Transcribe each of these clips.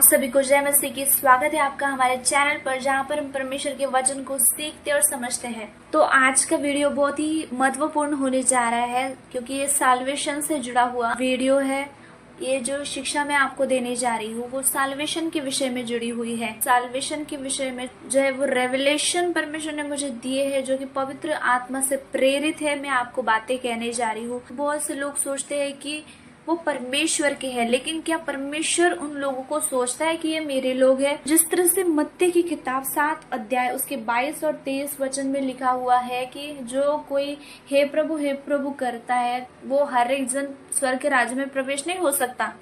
सभी को जय मसीह की। स्वागत है आपका हमारे चैनल पर, जहां पर हम परमेश्वर के वचन को सीखते और समझते हैं। तो आज का वीडियो बहुत ही महत्वपूर्ण होने जा रहा है, क्योंकि ये साल्वेशन से जुड़ा हुआ वीडियो है। ये जो शिक्षा मैं आपको देने जा रही हूँ वो साल्वेशन के विषय में जुड़ी हुई है। साल्वेशन के विषय में जो है वो रेवलेशन परमेश्वर ने मुझे दिए है, जो कि पवित्र आत्मा से प्रेरित है। मैं आपको बातें कहने जा रही हूँ। बहुत से लोग सोचते हैं कि वो परमेश्वर के हैं, लेकिन क्या परमेश्वर उन लोगों को सोचता है कि ये मेरे लोग हैं? जिस तरह से मत्ती की किताब 7 अध्याय उसके 22 और 23 वचन में लिखा हुआ है कि जो कोई हे प्रभु करता है वो हर एक जन स्वर्ग के राज्य में प्रवेश नहीं हो सकता।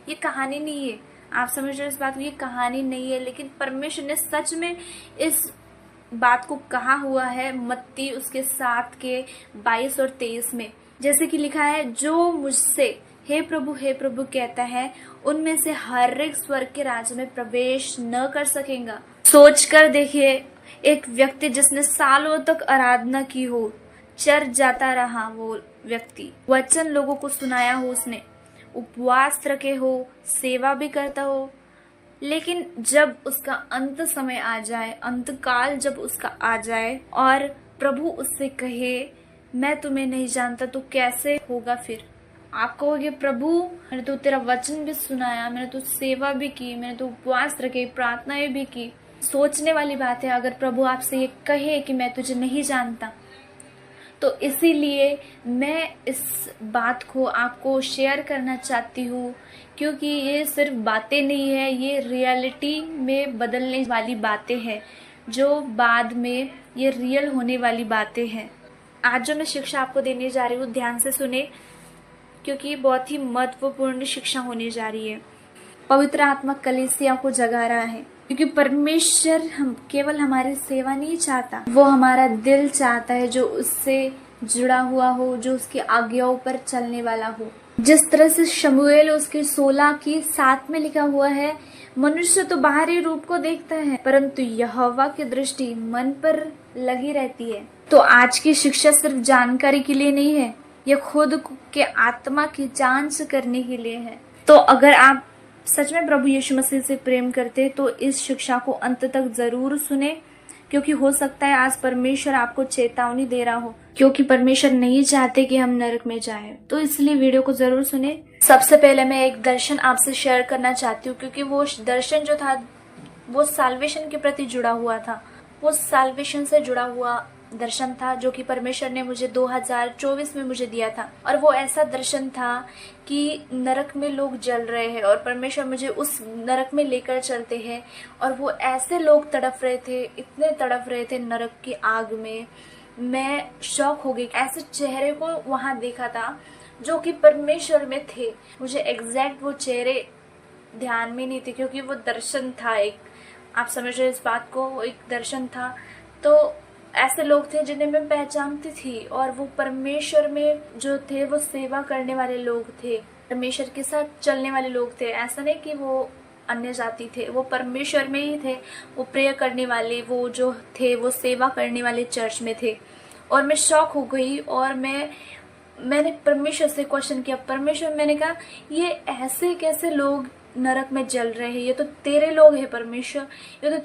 ये कहानी नहीं है, आप समझ रहे हो इस बात को? ये कहानी नहीं है, लेकिन परमेश्वर ने सच में इस बात को कहा हुआ है मत्ती उसके 7 के 22 और 23 में। जैसे कि लिखा है, जो मुझसे हे प्रभु कहता है उनमें से हर एक स्वर्ग के राज्य में प्रवेश न कर सकेगा। सोच कर देखिए, एक व्यक्ति जिसने सालों तक आराधना की हो, चर जाता रहा वो व्यक्ति, वचन लोगों को सुनाया हो, उसने उपवास रखे हो, सेवा भी करता हो, लेकिन जब उसका अंत समय आ जाए, अंतकाल जब उसका आ जाए और प्रभु उससे कहे मैं तुम्हें नहीं जानता, तो कैसे होगा? फिर आप कहोगे प्रभु मैंने तो तेरा वचन भी सुनाया, मैंने तो सेवा भी की, मैंने तो उपवास रखे, प्रार्थनाएं भी की। सोचने वाली बात है अगर प्रभु आपसे ये कहे कि मैं तुझे नहीं जानता। तो इसीलिए मैं इस बात को आपको शेयर करना चाहती हूँ, क्योंकि ये सिर्फ बातें नहीं है, ये रियलिटी में बदलने वाली बातें हैं, जो बाद में ये रियल होने वाली बातें हैं। आज जो मैं शिक्षा आपको देने जा रही हूँ, ध्यान से सुने, क्योंकि ये बहुत ही महत्वपूर्ण शिक्षा होने जा रही है। पवित्र आत्मा कलीसिया को जगा रहा है, क्योंकि परमेश्वर हम केवल हमारी सेवा नहीं चाहता, वो हमारा दिल चाहता है, जो उससे जुड़ा हुआ हो, जो उसकी आज्ञाओं पर चलने वाला हो। जिस तरह से शमूएल उसके 16 की 7 में लिखा हुआ है, मनुष्य तो बाहरी रूप को देखता है, परंतु यहोवा की दृष्टि मन पर लगी रहती है। तो आज की शिक्षा सिर्फ जानकारी के लिए नहीं है, ये खुद के आत्मा की जांच करने के लिए है। तो अगर आप सच में प्रभु यीशु मसीह से प्रेम करते तो इस शिक्षा को अंत तक जरूर सुने, क्योंकि हो सकता है आज परमेश्वर आपको चेतावनी दे रहा हो, क्योंकि परमेश्वर नहीं चाहते कि हम नरक में जाएं। तो इसलिए वीडियो को जरूर सुने। सबसे पहले मैं एक दर्शन आपसे शेयर करना चाहती हूँ, क्योंकि वो दर्शन जो था वो साल्वेशन के प्रति जुड़ा हुआ था। वो साल्वेशन से जुड़ा हुआ दर्शन था, जो कि परमेश्वर ने मुझे 2024 में मुझे दिया था। और वो ऐसा दर्शन था कि नरक में लोग जल रहे हैं और परमेश्वर मुझे उस नरक में लेकर चलते हैं। और वो ऐसे लोग तड़प रहे थे, इतने तड़प रहे थे नरक की आग में, मैं शॉक हो गई। ऐसे चेहरे को वहां देखा था जो कि परमेश्वर में थे। मुझे एग्जैक्ट वो चेहरे ध्यान में नहीं थे, क्योंकि वो दर्शन था एक, आप समझ रहे इस बात को, वो एक दर्शन था। तो ऐसे लोग थे जिन्हें मैं पहचानती थी, और वो परमेश्वर में जो थे वो सेवा करने वाले लोग थे, परमेश्वर के साथ चलने वाले लोग थे। ऐसा नहीं कि वो अन्य जाति थे, वो परमेश्वर में ही थे, वो प्रेयर करने वाले, वो जो थे वो सेवा करने वाले चर्च में थे। और मैं शॉक हो गई, और मैंने परमेश्वर से क्वेश्चन किया, परमेश्वर, मैंने कहा ये ऐसे कैसे लोग नरक में जल रहे हैं? ये तो तेरे लोग हैं परमेश्वर, ये तो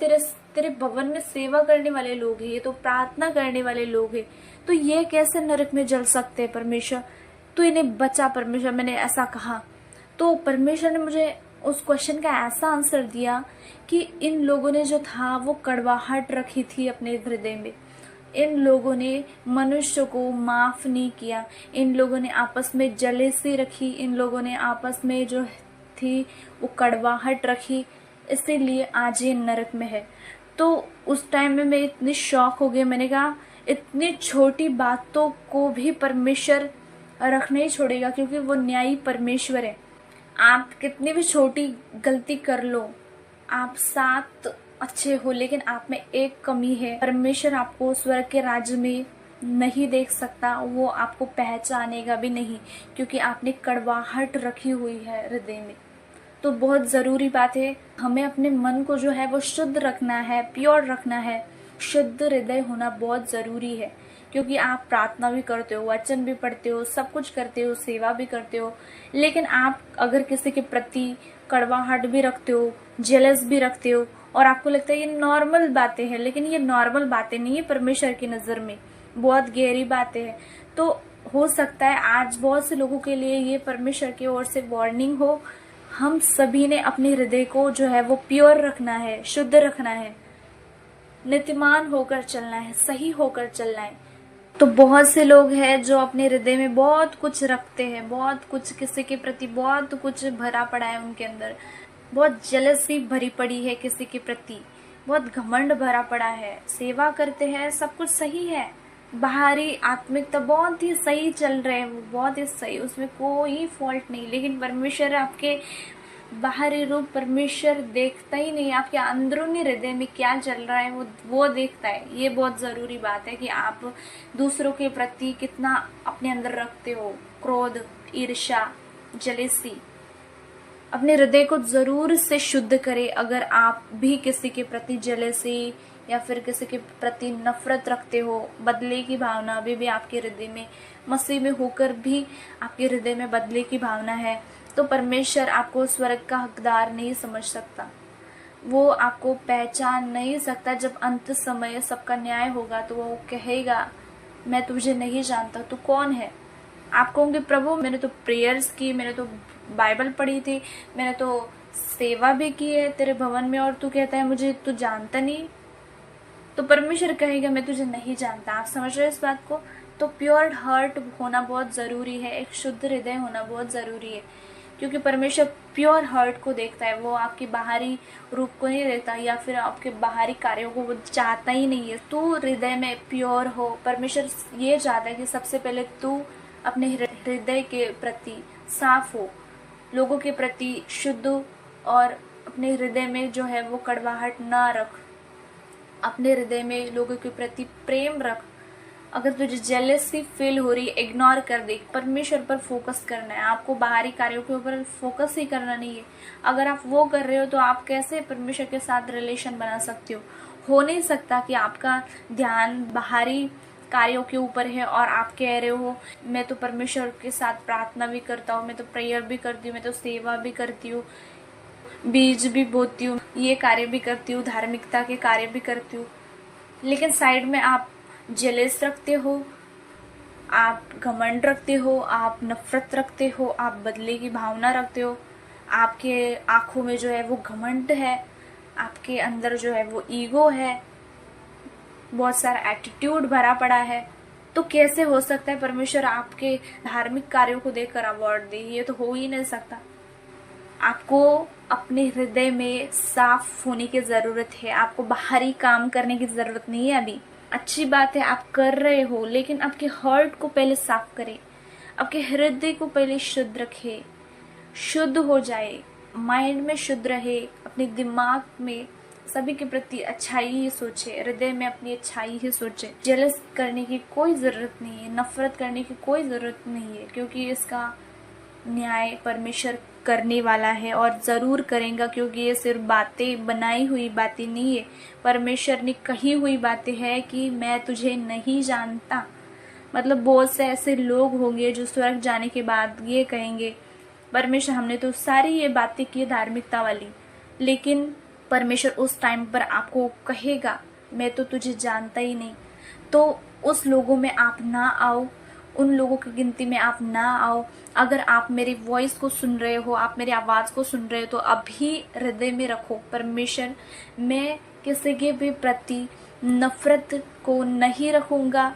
तेरे भवन में सेवा करने वाले लोग हैं, ये तो प्रार्थना करने वाले लोग हैं, तो ये कैसे नरक में जल सकते हैं परमेश्वर? तो इन्हें बचा परमेश्वर, मैंने ऐसा कहा। तो परमेश्वर ने मुझे उस क्वेश्चन का ऐसा आंसर दिया कि इन लोगों ने जो था वो कड़वाहट रखी थी अपने हृदय में, इन लोगों ने मनुष्य को माफ नहीं किया, इन लोगों ने आपस में जलेसी रखी, इन लोगों ने आपस में जो थी वो कड़वाहट रखी, इसीलिए आज ये नरक में है। तो उस टाइम में मैं इतनी शॉक हो गई, मैंने कहा इतनी छोटी बातों को भी परमेश्वर रख नहीं छोड़ेगा, क्योंकि वो न्यायी परमेश्वर है। आप कितनी भी छोटी गलती कर लो, आप 7 अच्छे हो, लेकिन आप में एक कमी है, परमेश्वर आपको स्वर्ग के राज्य में नहीं देख सकता, वो आपको पहचानेगा भी नहीं, क्योंकि आपने कड़वाहट रखी हुई है हृदय में। तो बहुत ज़रूरी बात है, हमें अपने मन को जो है वो शुद्ध रखना है, प्योर रखना है, शुद्ध हृदय होना बहुत ज़रूरी है। क्योंकि आप प्रार्थना भी करते हो, वचन भी पढ़ते हो, सब कुछ करते हो, सेवा भी करते हो, लेकिन आप अगर किसी के प्रति कड़वाहट भी रखते हो, जेलस भी रखते हो, और आपको लगता है ये नॉर्मल बातें हैं, लेकिन ये नॉर्मल बातें नहीं है परमेश्वर की नज़र में, बहुत गहरी बातें हैं। तो हो सकता है आज बहुत से लोगों के लिए ये परमेश्वर की ओर से वार्निंग हो। हम सभी ने अपने हृदय को जो है वो प्योर रखना है, शुद्ध रखना है, नीतिमान होकर चलना है, सही होकर चलना है। तो बहुत से लोग हैं जो अपने हृदय में बहुत कुछ रखते हैं, बहुत कुछ किसी के प्रति बहुत कुछ भरा पड़ा है उनके अंदर, बहुत जेलसी भरी पड़ी है किसी के प्रति, बहुत घमंड भरा पड़ा है। सेवा करते हैं, सब कुछ सही है, बाहरी आत्मिकता बहुत ही सही चल रहे हैं, वो बहुत ही सही, उसमें कोई फॉल्ट नहीं, लेकिन परमेश्वर आपके बाहरी रूप परमेश्वर देखता ही नहीं, आपके अंदरूनी हृदय में क्या चल रहा है वो देखता है। ये बहुत ज़रूरी बात है कि आप दूसरों के प्रति कितना अपने अंदर रखते हो, क्रोध, ईर्ष्या, जलेसी। अपने हृदय को ज़रूर से शुद्ध करें। अगर आप भी किसी के प्रति जलेसी या फिर किसी के प्रति नफरत रखते हो, बदले की भावना अभी भी आपके हृदय में, मसीह में होकर भी आपके हृदय में बदले की भावना है, तो परमेश्वर आपको स्वर्ग का हकदार नहीं समझ सकता, वो आपको पहचान नहीं सकता। जब अंत समय सबका न्याय होगा तो वो कहेगा, मैं तुझे नहीं जानता, तू कौन है। आप कहोगे, प्रभु मैंने तो प्रेयर्स की, मैंने तो बाइबल पढ़ी थी, मैंने तो सेवा भी की है तेरे भवन में, और तू कहता है मुझे तू जानता नहीं। तो परमेश्वर कहेगा, मैं तुझे नहीं जानता। आप समझ रहे हो इस बात को? तो प्योर हार्ट होना बहुत ज़रूरी है, एक शुद्ध हृदय होना बहुत ज़रूरी है, क्योंकि परमेश्वर प्योर हार्ट को देखता है, वो आपके बाहरी रूप को नहीं देखता या फिर आपके बाहरी कार्यों को वो चाहता ही नहीं है। तू हृदय में प्योर हो। परमेश्वर ये चाहता है कि सबसे पहले तू अपने हृदय के प्रति साफ हो, लोगों के प्रति शुद्ध, और अपने हृदय में जो है वो कड़वाहट ना रख, अपने हृदय में लोगों के प्रति प्रेम रख। अगर तुझे जेलसी फील हो रही है, इग्नोर कर दे, परमेश्वर पर फोकस करना है। आपको बाहरी कार्यों के ऊपर फोकस ही करना नहीं है। अगर आप वो कर रहे हो तो आप कैसे परमेश्वर के साथ रिलेशन बना सकते हो नहीं सकता कि आपका ध्यान बाहरी कार्यों के ऊपर है और आप कह रहे हो मैं तो परमेश्वर के साथ प्रार्थना भी करता हूँ, मैं तो प्रेयर भी करती हूँ, मैं तो सेवा भी करती हूँ, बीज भी बोती हूँ, ये कार्य भी करती हूँ, धार्मिकता के कार्य भी करती हूँ, लेकिन साइड में आप जेलस रखते हो, आप घमंड रखते हो, आप नफरत रखते हो, आप बदले की भावना रखते हो, आपके आंखों में जो है वो घमंड है, आपके अंदर जो है वो ईगो है, बहुत सारा एटीट्यूड भरा पड़ा है, तो कैसे हो सकता है परमेश्वर आपके धार्मिक कार्यों को देखकर अवार्ड दे? ये तो हो ही नहीं सकता। आपको अपने हृदय में साफ होने की जरूरत है, आपको बाहरी काम करने की जरूरत नहीं है। अभी अच्छी बात है आप कर रहे हो, लेकिन आपके हार्ट को पहले साफ करें, आपके हृदय को पहले शुद्ध रखे, शुद्ध हो जाए, माइंड में शुद्ध रहे, अपने दिमाग में सभी के प्रति अच्छाई ही सोचे, हृदय में अपनी अच्छाई ही सोचे। जेलस करने की कोई जरूरत नहीं है, नफरत करने की कोई जरूरत नहीं है, क्योंकि इसका न्याय परमेश्वर करने वाला है और ज़रूर करेगा, क्योंकि ये सिर्फ बातें, बनाई हुई बातें नहीं है, परमेश्वर ने कही हुई बातें हैं कि मैं तुझे नहीं जानता। मतलब बहुत से ऐसे लोग होंगे जो स्वर्ग जाने के बाद ये कहेंगे, परमेश्वर हमने तो सारी ये बातें की धार्मिकता वाली, लेकिन परमेश्वर उस टाइम पर आपको कहेगा मैं तो तुझे जानता ही नहीं। तो उस लोगों में आप ना आओ, उन लोगों की गिनती में आप ना आओ। अगर आप मेरी वॉइस को सुन रहे हो, आप मेरी आवाज़ को सुन रहे हो, तो अभी हृदय में रखो, परमेश्वर मैं किसी के भी प्रति नफरत को नहीं रखूँगा,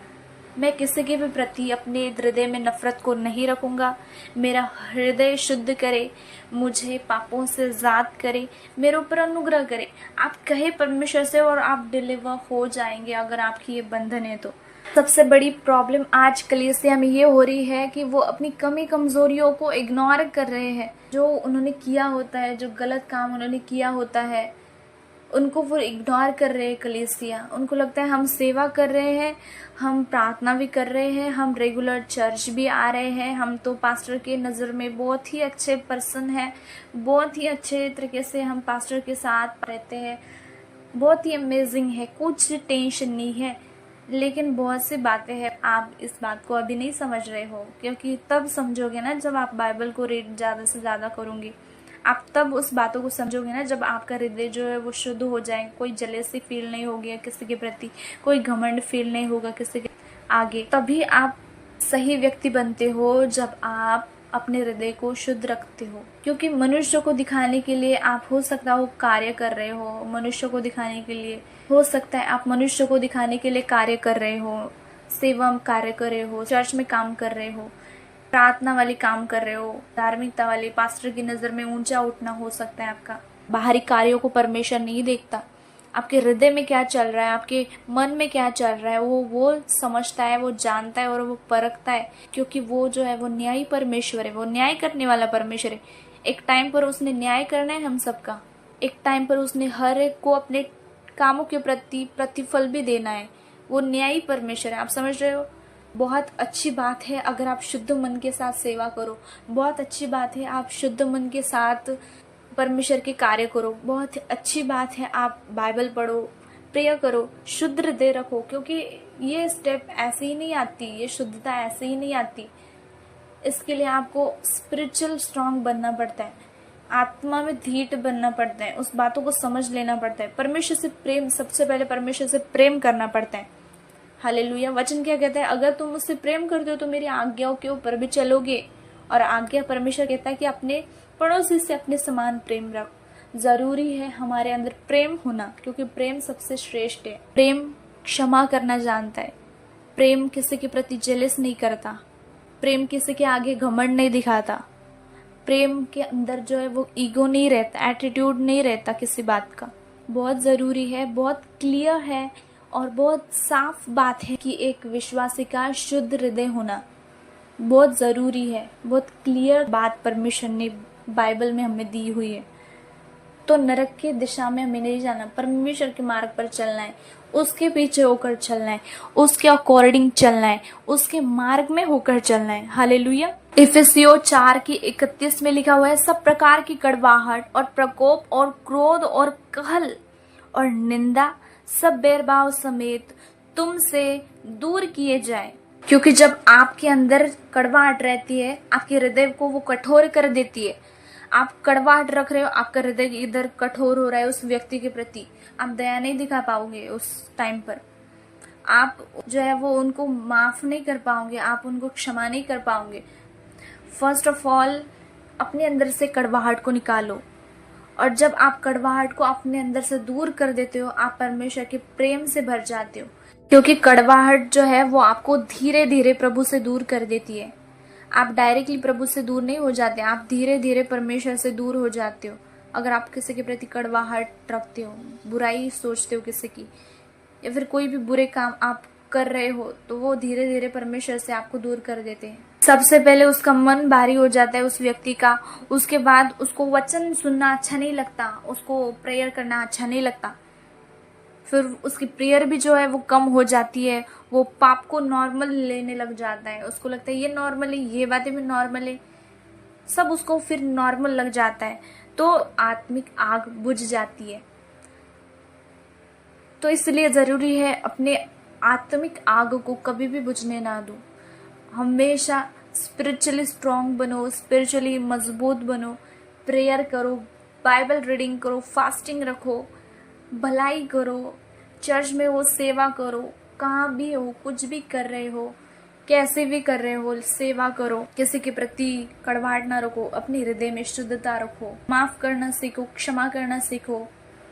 मैं किसी के भी प्रति अपने हृदय में नफरत को नहीं रखूँगा। मेरा हृदय शुद्ध करे, मुझे पापों से आज़ाद करे, मेरे ऊपर अनुग्रह करे। आप कहे परमेश्वर से और आप डिलीवर हो जाएंगे अगर आपकी ये बंधन है तो। सबसे बड़ी प्रॉब्लम आज कलीसिया में ये हो रही है कि वो अपनी कमी कमजोरियों को इग्नोर कर रहे हैं। जो उन्होंने किया होता है, जो गलत काम उन्होंने किया होता है, उनको वो इग्नोर कर रहे हैं कलीसिया। उनको लगता है हम सेवा कर रहे हैं, हम प्रार्थना भी कर रहे हैं, हम रेगुलर चर्च भी आ रहे हैं, हम तो पास्टर के नज़र में बहुत ही अच्छे पर्सन हैं, बहुत ही अच्छे तरीके से हम पास्टर के साथ रहते हैं, बहुत ही अमेजिंग है, कुछ टेंशन नहीं है। लेकिन बहुत सी बातें हैं, आप इस बात को अभी नहीं समझ रहे हो, क्योंकि तब समझोगे ना जब आप बाइबल को रीड ज़्यादा से ज़्यादा करोगे। आप तब उस बातों को समझोगे ना जब आपका हृदय जो है वो शुद्ध हो जाए, कोई जलेसी फील नहीं होगी किसी के प्रति, कोई घमंड फील नहीं होगा किसी के आगे। तभी आप सही व्यक्ति बनते हो जब आप अपने हृदय को शुद्ध रखते हो। क्योंकि मनुष्य को दिखाने के लिए आप हो सकता हो कार्य कर रहे हो, मनुष्य को दिखाने के लिए हो सकता है आप मनुष्य को दिखाने के लिए कार्य कर रहे हो, सेवा में कार्य कर रहे हो, चर्च में काम कर रहे हो, प्रार्थना वाली काम कर रहे हो, धार्मिकता वाले, पास्टर की नजर में ऊंचा उठना हो सकता है आपका। बाहरी कार्यों को परमेश्वर नहीं देखता, आपके हृदय में क्या चल रहा है, आपके मन में क्या चल रहा है, वो समझता है, वो जानता है और वो परखता है। क्योंकि वो जो है वो न्यायी परमेश्वर है, वो न्याय करने वाला परमेश्वर है। एक टाइम पर उसने न्याय करना है हम सबका, एक टाइम पर उसने हर एक को अपने कामों के प्रति प्रतिफल भी देना है। वो न्यायी परमेश्वर है, आप समझ रहे हो। बहुत अच्छी बात है अगर आप शुद्ध मन के साथ सेवा करो, बहुत अच्छी बात है आप शुद्ध मन के साथ परमेश्वर के कार्य करो, बहुत अच्छी बात है आप बाइबल पढ़ो, प्रेयर करो, शुद्ध हृदय रखो। क्योंकि ये स्टेप ऐसे ही नहीं आती, ये शुद्धता ऐसे ही नहीं आती। इसके लिए आपको स्पिरिचुअल स्ट्रांग बनना पड़ता है, आत्मा में धीट बनना पड़ता है, उस बातों को समझ लेना पड़ता है। परमेश्वर से प्रेम, सबसे पहले परमेश्वर से प्रेम करना पड़ता है। हालेलुया। वचन क्या कहता है, अगर तुम मुझसे प्रेम करते हो तो मेरी आज्ञाओं के ऊपर भी चलोगे। और आज्ञा परमेश्वर कहता है कि अपने पड़ोसी से अपने समान प्रेम रख। जरूरी है हमारे अंदर प्रेम होना, क्योंकि प्रेम सबसे श्रेष्ठ है। प्रेम क्षमा करना जानता है, प्रेम किसी के प्रति जेलस नहीं करता, प्रेम किसी के आगे घमंड नहीं दिखाता, प्रेम के अंदर जो है वो ईगो नहीं रहता, एटीट्यूड नहीं रहता किसी बात का। बहुत जरूरी है, बहुत क्लियर है और बहुत साफ बात है कि एक विश्वासी का शुद्ध हृदय होना बहुत जरूरी है। बहुत क्लियर बात परमेश्वर ने बाइबल में हमें दी हुई है। तो नरक की दिशा में हमें नहीं जाना, परमेश्वर के मार्ग पर चलना है, उसके पीछे होकर चलना है, उसके अकॉर्डिंग चलना है, उसके मार्ग में होकर चलना है। हालेलुया। इफिसियों 4:31 में लिखा हुआ है, सब प्रकार की कड़वाहट और प्रकोप और क्रोध और कहल और निंदा सब बैरभाव समेत तुमसे दूर किए जाए। क्योंकि जब आपके अंदर कड़वाहट रहती है, आपके हृदय को वो कठोर कर देती है। आप कड़वाहट रख रहे हो, आपका हृदय इधर कठोर हो रहा है उस व्यक्ति के प्रति, आप दया नहीं दिखा पाओगे उस टाइम पर। आप जो है वो उनको माफ नहीं कर पाओगे, आप उनको क्षमा नहीं कर पाओगे। फर्स्ट ऑफ ऑल अपने अंदर से कड़वाहट को निकालो, और जब आप कड़वाहट को अपने अंदर से दूर कर देते हो, आप परमेश्वर के प्रेम से भर जाते हो। क्योंकि कड़वाहट जो है वो आपको धीरे धीरे प्रभु से दूर कर देती है। आप डायरेक्टली प्रभु से दूर नहीं हो जाते, आप धीरे धीरे परमेश्वर से दूर हो जाते हो। अगर आप किसी के प्रति कड़वाहट रखते हो, बुराई सोचते हो किसी की, या फिर कोई भी बुरे काम आप कर रहे हो, तो वो धीरे धीरे परमेश्वर से आपको दूर कर देते हैं। सबसे पहले उसका मन भारी हो जाता है उस व्यक्ति का, उसके बाद उसको वचन सुनना अच्छा नहीं लगता, उसको प्रेयर करना अच्छा नहीं लगता, फिर उसकी प्रेयर भी जो है वो कम हो जाती है। वो पाप को नॉर्मल लेने लग जाता है, उसको लगता है ये नॉर्मल है, ये बातें भी नॉर्मल है, सब उसको फिर नॉर्मल लग जाता है। तो आत्मिक आग बुझ जाती है। तो इसलिए जरूरी है अपने आत्मिक आग को कभी भी बुझने ना दो। हमेशा स्पिरिचुअली स्ट्रांग बनो, स्पिरिचुअली मजबूत बनो, प्रेयर करो, बाइबल रीडिंग करो, फास्टिंग रखो, भलाई करो, चर्च में हो सेवा करो, कहाँ भी हो, कुछ भी कर रहे हो, कैसे भी कर रहे हो, सेवा करो। किसी के प्रति कड़वाहट ना रखो, अपने हृदय में शुद्धता रखो, माफ करना सीखो, क्षमा करना सीखो,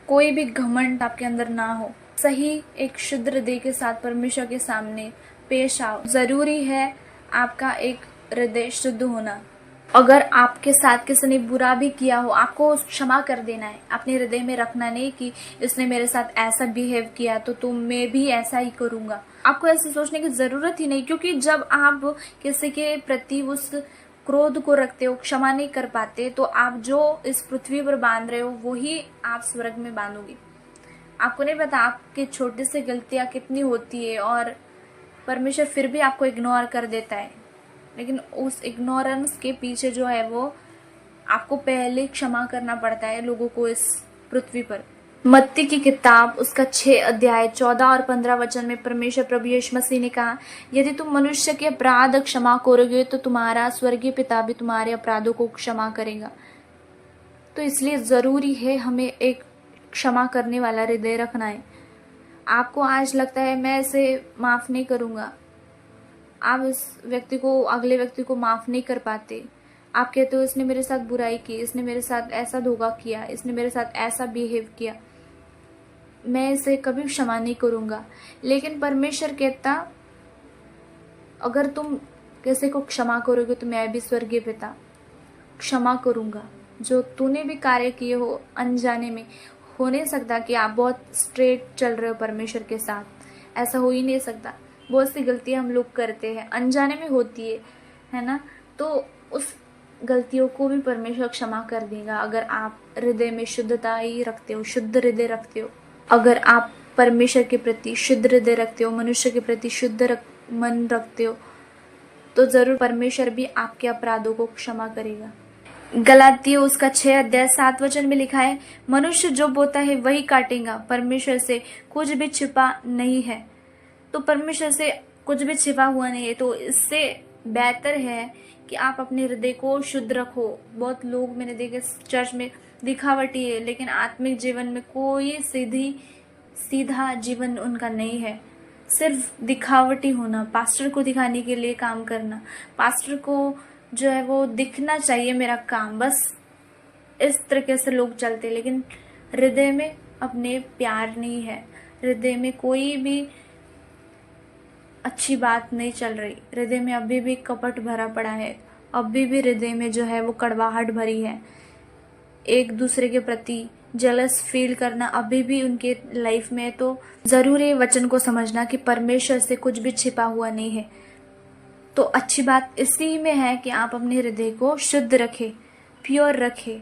कोई भी घमंड आपके अंदर ना हो। सही एक शुद्ध हृदय के साथ परमेश्वर के सामने पेश आओ। जरूरी है आपका एक हृदय शुद्ध होना। अगर आपके साथ किसी ने बुरा भी किया हो, आपको क्षमा कर देना है, अपने हृदय में रखना नहीं कि इसने मेरे साथ ऐसा बिहेव किया तो मैं भी ऐसा ही करूंगा। आपको ऐसे सोचने की जरूरत ही नहीं, क्योंकि जब आप किसी के प्रति उस क्रोध को रखते हो, क्षमा नहीं कर पाते, तो आप जो इस पृथ्वी पर बांध रहे हो वही आप स्वर्ग में बांधोगे। आपको नहीं पता आपकी छोटी सी गलतियां कितनी होती है और परमेश्वर फिर भी आपको इग्नोर कर देता है। लेकिन उस इग्नोरेंस के पीछे जो है वो आपको पहले क्षमा करना पड़ता है लोगों को इस पृथ्वी पर। मत्ती की किताब उसका 6 अध्याय 14 और 15 वचन में परमेश्वर प्रभु यीशु मसीह ने कहा, यदि तुम मनुष्य के अपराध क्षमा करोगे तो तुम्हारा स्वर्गीय पिता भी तुम्हारे अपराधों को क्षमा करेगा। तो इसलिए ज़रूरी है हमें एक क्षमा करने वाला हृदय रखना है। आपको आज लगता है मैं इसे माफ़ नहीं करूँगा, आप इस व्यक्ति को, अगले व्यक्ति को माफ़ नहीं कर पाते। आप कहते हो इसने मेरे साथ बुराई की, इसने मेरे साथ ऐसा धोखा किया, इसने मेरे साथ ऐसा बिहेव किया, मैं इसे कभी क्षमा नहीं करूँगा। लेकिन परमेश्वर कहता, अगर तुम किसी को क्षमा करोगे तो मैं भी स्वर्गीय पिता क्षमा करूँगा। जो तूने भी कार्य किए हो अनजाने में, हो नहीं सकता कि आप बहुत स्ट्रेट चल रहे हो परमेश्वर के साथ, ऐसा हो ही नहीं सकता। बहुत सी गलतियां हम लोग करते हैं, अनजाने में होती है ना, तो उस गलतियों को भी परमेश्वर क्षमा कर देगा अगर आप हृदय में शुद्धता ही रखते हो, शुद्ध हृदय रखते हो। अगर आप परमेश्वर के प्रति शुद्ध हृदय रखते हो, मनुष्य के प्रति शुद्ध मन रखते हो, तो जरूर परमेश्वर भी आपके अपराधों को क्षमा करेगा। गलातियों उसका 6 अध्याय 7 वचन में लिखा है, मनुष्य जो बोता है वही काटेगा, परमेश्वर से कुछ भी छिपा नहीं है। तो परमेश्वर से कुछ भी छिपा हुआ नहीं है, तो इससे बेहतर है कि आप अपने हृदय को शुद्ध रखो। बहुत लोग मैंने देखे चर्च में दिखावटी है, लेकिन आत्मिक जीवन में कोई सीधा जीवन उनका नहीं है। सिर्फ दिखावटी होना, पास्टर को दिखाने के लिए काम करना, पास्टर को जो है वो दिखना चाहिए मेरा काम, बस इस तरीके से लोग चलते, लेकिन हृदय में अपने प्यार नहीं है, हृदय में कोई भी अच्छी बात नहीं चल रही, हृदय में अभी भी कपट भरा पड़ा है, अभी भी हृदय में जो है वो कड़वाहट भरी है, एक दूसरे के प्रति जेलस फील करना अभी भी उनके लाइफ में है। तो जरूर ये वचन को समझना कि परमेश्वर से कुछ भी छिपा हुआ नहीं है। तो अच्छी बात इसी में है कि आप अपने हृदय को शुद्ध रखें, प्योर रखें।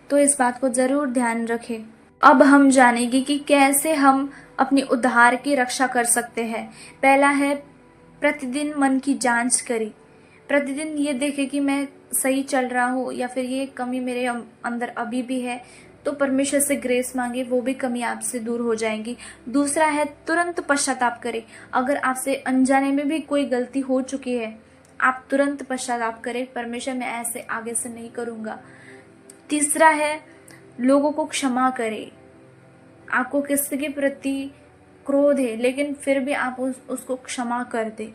तो इस बात को जरूर ध्यान रखें। अब हम जानेंगे कि कैसे हम अपने उद्धार की रक्षा कर सकते हैं। पहला है, प्रतिदिन मन की जांच करें। प्रतिदिन ये देखें कि मैं सही चल रहा हूँ या फिर ये कमी मेरे अंदर अभी भी है, तो परमेश्वर से ग्रेस मांगे, वो भी कमी आपसे दूर हो जाएंगी। दूसरा है, तुरंत पश्चाताप करें। अगर आपसे अनजाने में भी कोई गलती हो चुकी है, आप तुरंत पश्चाताप करें, परमेश्वर मैं ऐसे आगे से नहीं करूँगा। तीसरा है, लोगों को क्षमा करें। आपको किसी के प्रति क्रोध है, लेकिन फिर भी आप उसको क्षमा कर दे।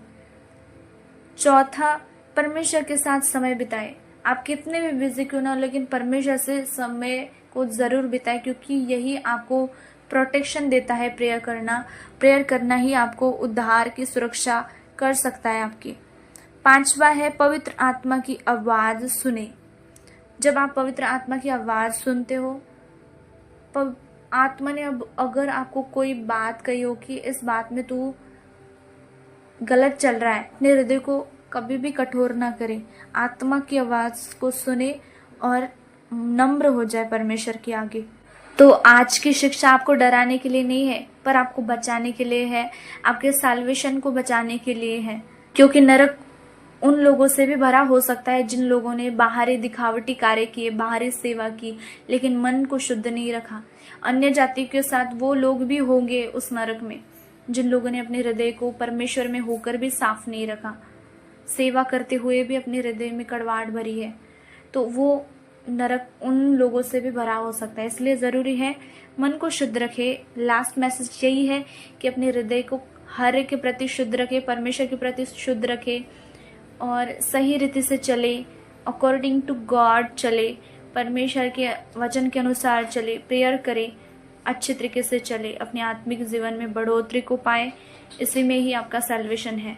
चौथा, परमेश्वर के साथ समय बिताएं। आप कितने भी बिजी क्यों ना हो, लेकिन परमेश्वर से समय को जरूर बिताएं, क्योंकि यही आपको प्रोटेक्शन देता है। प्रेयर करना ही आपको उद्धार की सुरक्षा कर सकता है आपकी। पांचवा है, पवित्र आत्मा की आवाज सुने। जब आप पवित्र आत्मा की आवाज सुनते हो, आत्मा ने अगर आपको कोई बात कही हो कि इस बात में तू गलत चल रहा है, अपने हृदय को कभी भी कठोर ना करे, आत्मा की आवाज को सुने और नम्र हो जाए परमेश्वर के आगे। तो आज की शिक्षा आपको डराने के लिए नहीं है, पर आपको बचाने के लिए है, आपके साल्वेशन को बचाने के लिए है। क्योंकि नरक उन लोगों से भी भरा हो सकता है जिन लोगों ने बाहरी दिखावटी कार्य किए, बाहरी सेवा की, लेकिन मन को शुद्ध नहीं रखा। अन्य जाति के साथ वो लोग भी होंगे उस नरक में जिन लोगों ने अपने हृदय को परमेश्वर में होकर भी साफ नहीं रखा, सेवा करते हुए भी अपने हृदय में कड़वाहट भरी है, तो वो नरक उन लोगों से भी भरा हो सकता है। इसलिए जरूरी है मन को शुद्ध रखे। लास्ट मैसेज यही है कि अपने हृदय को हर एक के प्रति शुद्ध रखे, परमेश्वर के प्रति शुद्ध रखे और सही रीति से चले, अकॉर्डिंग टू गॉड चले, परमेश्वर के वचन के अनुसार चले, प्रेयर करे, अच्छे तरीके से चले, अपने आत्मिक जीवन में बढ़ोतरी को पाए। इसी में ही आपका सैल्वेशन है।